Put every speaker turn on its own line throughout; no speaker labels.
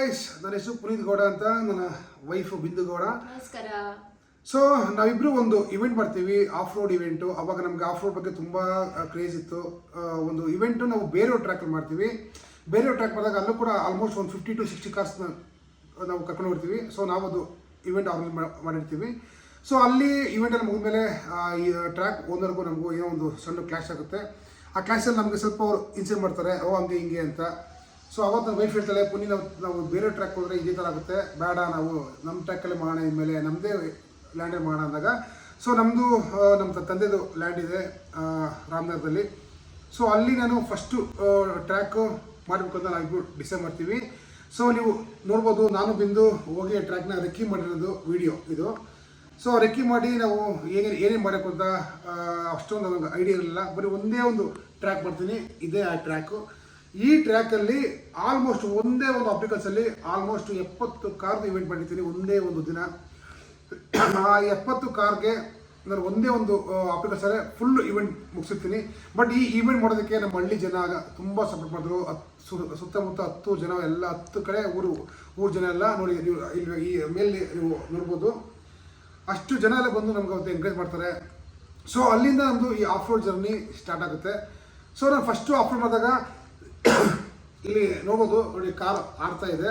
Guys, ನನ್ನ ಹೆಸರು ಪುನೀತ್ ಗೌಡ ಅಂತ, ನನ್ನ ವೈಫ್ ಬಿಂದು ಗೌಡ.
ನಮಸ್ಕಾರ.
ಸೊ ನಾವಿಬ್ರು ಒಂದು ಇವೆಂಟ್ ಮಾಡ್ತೀವಿ, ಆಫ್ ರೋಡ್ ಇವೆಂಟು. ಅವಾಗ ನಮ್ಗೆ ಆಫ್ ರೋಡ್ ಬಗ್ಗೆ ತುಂಬ ಕ್ರೇಜ್ ಇತ್ತು. ಒಂದು ಇವೆಂಟು ನಾವು ಬೇರೆ ಟ್ರ್ಯಾಕಲ್ಲಿ ಮಾಡ್ತೀವಿ. ಬೇರೆ ಟ್ರ್ಯಾಕ್ ಮಾಡಿದಾಗ ಅಲ್ಲೂ ಕೂಡ ಆಲ್ಮೋಸ್ಟ್ ಒಂದು 50 to 60 ಕಾರ್ಸ್ನ ನಾವು ಕರ್ಕೊಂಡು ಬರ್ತೀವಿ. ಸೊ ನಾವದು ಇವೆಂಟ್ ಆರ್ಗನೈಸ್ ಮಾಡಿರ್ತೀವಿ. ಸೊ ಅಲ್ಲಿ ಇವೆಂಟಲ್ಲಿ ಮುಗಿದ್ಮೇಲೆ ಈ ಟ್ರ್ಯಾಕ್ ಓನರ್ಗೂ ನಮಗೂ ಏನೋ ಒಂದು ಸಣ್ಣ ಕ್ಲಾಶ್ ಆಗುತ್ತೆ. ಆ ಕ್ಲಾಶಲ್ಲಿ ನಮಗೆ ಸ್ವಲ್ಪ ಅವ್ರು ಇನ್ಸಿಡ್ ಮಾಡ್ತಾರೆ, ಹಂಗೆ ಹಿಂಗೆ ಅಂತ. ಸೊ ಅವತ್ತು ನನ್ನ ವೈಫ್ ಹೇಳ್ತಾಳೆ, ಪುನಿ ನಾವು ಬೇರೆ ಟ್ರ್ಯಾಕ್ ಹೋದರೆ ಇದೇ ಥರ ಆಗುತ್ತೆ, ಬೇಡ ನಾವು ನಮ್ಮ ಟ್ರ್ಯಾಕಲ್ಲೇ ಮಾಡೋಣ, ಇನ್ಮೇಲೆ ನಮ್ಮದೇ ಲ್ಯಾಂಡಲ್ಲಿ ಮಾಡೋಣ ಅಂದಾಗ. ಸೊ ನಮ್ಮದು ನಮ್ಮ ತಂದೆದು ಲ್ಯಾಂಡ್ ಇದೆ ರಾಮನಗರದಲ್ಲಿ. ಸೊ ಅಲ್ಲಿ ನಾನು ಫಸ್ಟು ಟ್ರ್ಯಾಕು ಮಾಡಬೇಕು ಅಂತ ನಾವಿಬ್ಬರು ಡಿಸೈಡ್ ಮಾಡ್ತೀವಿ. ಸೊ ನೀವು ನೋಡ್ಬೋದು, ನಾನು ಬಿಂದು ಹೋಗಿ ಟ್ರ್ಯಾಕ್ನ ರೆಕ್ಕಿ ಮಾಡಿರೋದು ವಿಡಿಯೋ ಇದು. ಸೊ ರೆಕ್ಕಿ ಮಾಡಿ ನಾವು ಏನೇನು ಮಾಡೋಕ್ಕೆ ಅಂತ ಅಷ್ಟೊಂದು ನನಗೆ ಐಡಿಯಾ ಇರಲಿಲ್ಲ. ಬರೀ ಒಂದೇ ಒಂದು ಟ್ರ್ಯಾಕ್ ಮಾಡ್ತೀನಿ, ಇದೇ ಆ ಟ್ರ್ಯಾಕು. ಈ ಟ್ರ್ಯಾಕಲ್ಲಿ ಆಲ್ಮೋಸ್ಟ್ ಒಂದೇ ಒಂದು ಆಪ್ಟಿಕಲ್ಸಲ್ಲಿ ಆಲ್ಮೋಸ್ಟ್ 70 ಕಾರ್ದು ಇವೆಂಟ್ ಮಾಡಿರ್ತೀನಿ ಒಂದೇ ಒಂದು ದಿನ. ಆ 70 ಕಾರ್ಗೆ ನಾನು ಒಂದೇ ಒಂದು ಆಪ್ಟಿಕಲ್ಸಲ್ಲೇ ಫುಲ್ ಇವೆಂಟ್ ಮುಗಿಸಿರ್ತೀನಿ. ಬಟ್ ಈ ಇವೆಂಟ್ ಮಾಡೋದಕ್ಕೆ ನಮ್ಮ ಹಳ್ಳಿ ಜನ ತುಂಬ ಸಪೋರ್ಟ್ ಮಾಡಿದ್ರು. ಸುತ್ತಮುತ್ತ 10 ಜನ, ಎಲ್ಲ 10 ಕಡೆ ಊರು ಜನ ಎಲ್ಲ ನೋಡಿ, ನೀವು ಇಲ್ಲಿ ಈ ಮೇಲೆ ನೀವು ನೋಡ್ಬೋದು, ಅಷ್ಟು ಜನ ಎಲ್ಲ ಬಂದು ನಮ್ಗೆ ಅವತ್ತು ಎಂಕರೇಜ್ ಮಾಡ್ತಾರೆ. ಸೊ ಅಲ್ಲಿಂದ ನಮ್ಮದು ಈ ಆಫ್ ರೋಡ್ ಜರ್ನಿ ಸ್ಟಾರ್ಟ್ ಆಗುತ್ತೆ. ಸೊ ನಾನು ಫಸ್ಟು ಆಫ್ ರೋಡ್ ಮಾಡಿದಾಗ ಇಲ್ಲಿ ನೋಡ್ಬೋದು, ನೋಡಿ ಕಾರು ಆಡ್ತಾ ಇದೆ.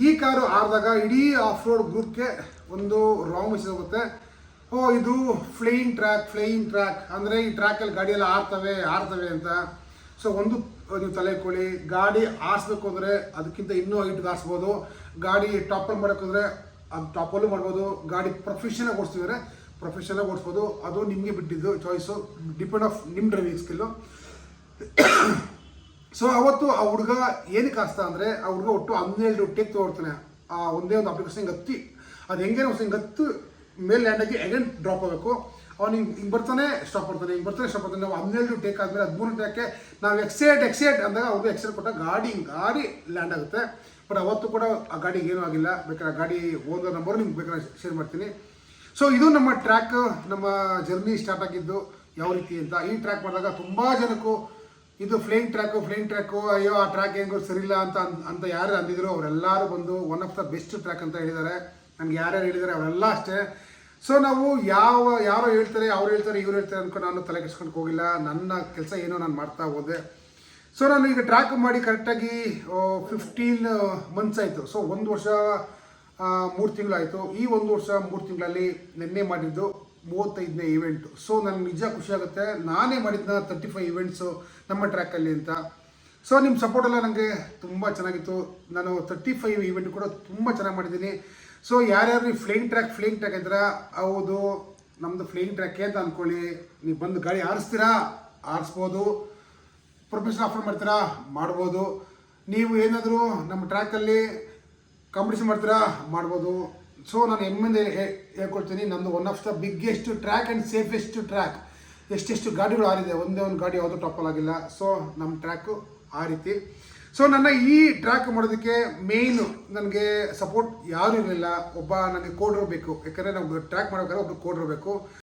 ಈ ಕಾರು ಆಡಿದಾಗ ಇಡೀ ಆಫ್ ರೋಡ್ ಗ್ರೂಪ್ಗೆ ಒಂದು ರಾಂಗ್ ಮೆಸೇಜ್ ಹೋಗುತ್ತೆ. ಇದು ಫ್ಲೈಯಿಂಗ್ ಟ್ರ್ಯಾಕ್ ಅಂದರೆ ಈ ಟ್ರ್ಯಾಕಲ್ಲಿ ಗಾಡಿಯೆಲ್ಲ ಆಡ್ತವೆ ಅಂತ. ಸೊ ಒಂದು ನೀವು ತಲೆ ಇಟ್ಕೊಳ್ಳಿ, ಗಾಡಿ ಆರಿಸ್ಬೇಕು ಅಂದರೆ ಅದಕ್ಕಿಂತ ಇನ್ನೂ ಹೈಟ್ಗೆ ಆರಿಸ್ಬೋದು. ಗಾಡಿ ಟಾಪಲ್ಲಿ ಮಾಡೋಕ್ಕೋದ್ರೆ ಅದು ಟಾಪಲ್ಲೂ ಮಾಡ್ಬೋದು. ಗಾಡಿ ಪ್ರೊಫೆಷನಾಗಿ ಓಡಿಸ್ಬೋದು. ಅದು ನಿಮಗೆ ಬಿಟ್ಟಿದ್ದು ಚಾಯ್ಸು, ಡಿಪೆಂಡ್ ಆಫ್ ನಿಮ್ಮ ಡ್ರೈವಿಂಗ್ ಸ್ಕಿಲ್ಲು. ಸೊ ಅವತ್ತು ಆ ಹುಡುಗ ಏನಕ್ಕೆ ಆಸ್ತಾ ಅಂದರೆ, ಆ ಹುಡುಗ ಒಟ್ಟು 12 ಟೇಕ್ ತೊಗೊಳ್ತಾನೆ. ಆ ಒಂದೇ ಒಂದು ಅಪ್ಲಿಕೇಶನ್ ಹಿಂಗೆ ಹತ್ತಿ, ಅದು ಹೆಂಗೇನೋ ಹಿಂಗೆ ಹತ್ತು ಮೇಲೆ ಲ್ಯಾಂಡಾಗಿ ಅಗೇನ್ ಡ್ರಾಪ್ ಆಗಬೇಕು. ಅವ್ನು ಹಿಂಗೆ ಬರ್ತಾನೆ ಸ್ಟಾಪ್ ಮಾಡ್ತಾನೆ. ನಾವು 12 ಟೇಕ್ ಆದಮೇಲೆ 13 ಟೇಕೆ ನಾವು ಎಕ್ಸೈಟ್ ಅಂದಾಗ ಅವ್ರಿಗೆ ಎಕ್ಸೈಟ್ ಕೊಟ್ಟ ಗಾಡಿ ಲ್ಯಾಂಡ್ ಆಗುತ್ತೆ. ಬಟ್ ಅವತ್ತು ಕೂಡ ಆ ಗಾಡಿಗೆ ಏನೂ ಆಗಿಲ್ಲ. ಬೇಕಾದ್ರೆ ಆ ಗಾಡಿ ಓನರ್ ನಂಬರ್ ನಿಮ್ಗೆ ಬೇಕಾದ್ರೆ ಶೇರ್ ಮಾಡ್ತೀನಿ. ಸೊ ಇದು ನಮ್ಮ ಟ್ರ್ಯಾಕ್, ನಮ್ಮ ಜರ್ನಿ ಸ್ಟಾರ್ಟ್ ಆಗಿದ್ದು ಯಾವ ರೀತಿ ಅಂತ. ಈ ಟ್ರ್ಯಾಕ್ ಮಾಡಿದಾಗ ತುಂಬ ಜನಕ್ಕೂ ಇದು ಫ್ಲೈಯಿಂಗ್ ಟ್ರ್ಯಾಕು, ಅಯ್ಯೋ ಆ ಟ್ರ್ಯಾಕ್ ಹೆಂಗೋ ಸರಿಯಿಲ್ಲ ಅಂತ ಯಾರು ಅಂದಿದ್ರು ಅವರೆಲ್ಲರೂ ಬಂದು one of the best track ಅಂತ ಹೇಳಿದ್ದಾರೆ. ನನಗೆ ಯಾರ್ಯಾರು ಹೇಳಿದ್ದಾರೆ ಅವರೆಲ್ಲ ಅಷ್ಟೇ. ಸೊ ನಾವು ಯಾರೋ ಹೇಳ್ತಾರೆ, ಅವ್ರು ಹೇಳ್ತಾರೆ, ಇವ್ರು ಹೇಳ್ತಾರೆ ಅಂದ್ಕೊಂಡು ನಾನು ತಲೆ ಕೆಡ್ಸ್ಕೊಂಡು ಹೋಗಿಲ್ಲ. ನನ್ನ ಕೆಲಸ ಏನೋ ನಾನು ಮಾಡ್ತಾ ಹೋದೆ. ಸೊ ನಾನು ಈಗ ಟ್ರ್ಯಾಕ್ ಮಾಡಿ ಕರೆಕ್ಟಾಗಿ 15 months ಆಯಿತು. ಸೊ 1 ವರ್ಷ 3 ತಿಂಗಳಾಯಿತು. ಈ 1 ವರ್ಷ 3 ತಿಂಗಳಲ್ಲಿ ನಿನ್ನೆ ಮಾಡಿದ್ದು 35ನೇ ಇವೆಂಟು. ಸೊ ನನಗೆ ನಿಜ ಖುಷಿ ಆಗುತ್ತೆ, ನಾನೇ ಮಾಡಿದ್ದ 35 ಇವೆಂಟ್ಸು ನಮ್ಮ ಟ್ರ್ಯಾಕಲ್ಲಿ ಅಂತ. ಸೊ ನಿಮ್ಮ ಸಪೋರ್ಟೆಲ್ಲ ನನಗೆ ತುಂಬ ಚೆನ್ನಾಗಿತ್ತು. ನಾನು 35 ಇವೆಂಟ್ ಕೂಡ ತುಂಬ ಚೆನ್ನಾಗಿ ಮಾಡಿದ್ದೀನಿ. ಸೊ ಯಾರ್ಯಾರು ಫ್ಲೈಯಿಂಗ್ ಟ್ರ್ಯಾಕ್ ಇದ್ರೆ, ಹೌದು ನಮ್ಮದು ಫ್ಲೈಯಿಂಗ್ ಟ್ರ್ಯಾಕೆ ಅಂತ ಅಂದ್ಕೊಳ್ಳಿ. ನೀವು ಬಂದು ಗಾಡಿ ಆರಿಸ್ಬೋದು. ಪ್ರೊಫೆಷನಲ್ ಆಫರ್ ಮಾಡ್ಬೋದು. ನೀವು ಏನಾದರೂ ನಮ್ಮ ಟ್ರ್ಯಾಕಲ್ಲಿ ಕಾಂಪಿಟೇಷನ್ ಮಾಡ್ಬೋದು. ಸೊ ನಾನು ಹೆಮ್ಮೆಯಿಂದ ಹೇಳ್ಕೊಳ್ತೀನಿ, ನಮ್ಮದು one of the biggest track and safest track. ಎಷ್ಟೆಷ್ಟು ಗಾಡಿಗಳು ಆರಿದೆ, ಒಂದೇ ಒಂದು ಗಾಡಿ ಯಾವುದೂ ಟಾಪಲ್ಲಾಗಿಲ್ಲ. ಸೊ ನಮ್ಮ ಟ್ರ್ಯಾಕು ಆ ರೀತಿ. ಸೊ ನನ್ನ ಈ ಟ್ರ್ಯಾಕ್ ಮಾಡೋದಕ್ಕೆ ಮೇಯ್ನು ನನಗೆ ಸಪೋರ್ಟ್ ಯಾರೂ ಇರಲಿಲ್ಲ. ಒಬ್ಬ ನನಗೆ ಕೋಡ್ರ್ ಬೇಕು. ಯಾಕಂದರೆ ನಾವು ಟ್ರ್ಯಾಕ್ ಮಾಡೋಕ್ಕಾದ್ರೆ ಒಬ್ಬರು ಕೋಡ್ರ್ ಬೇಕು.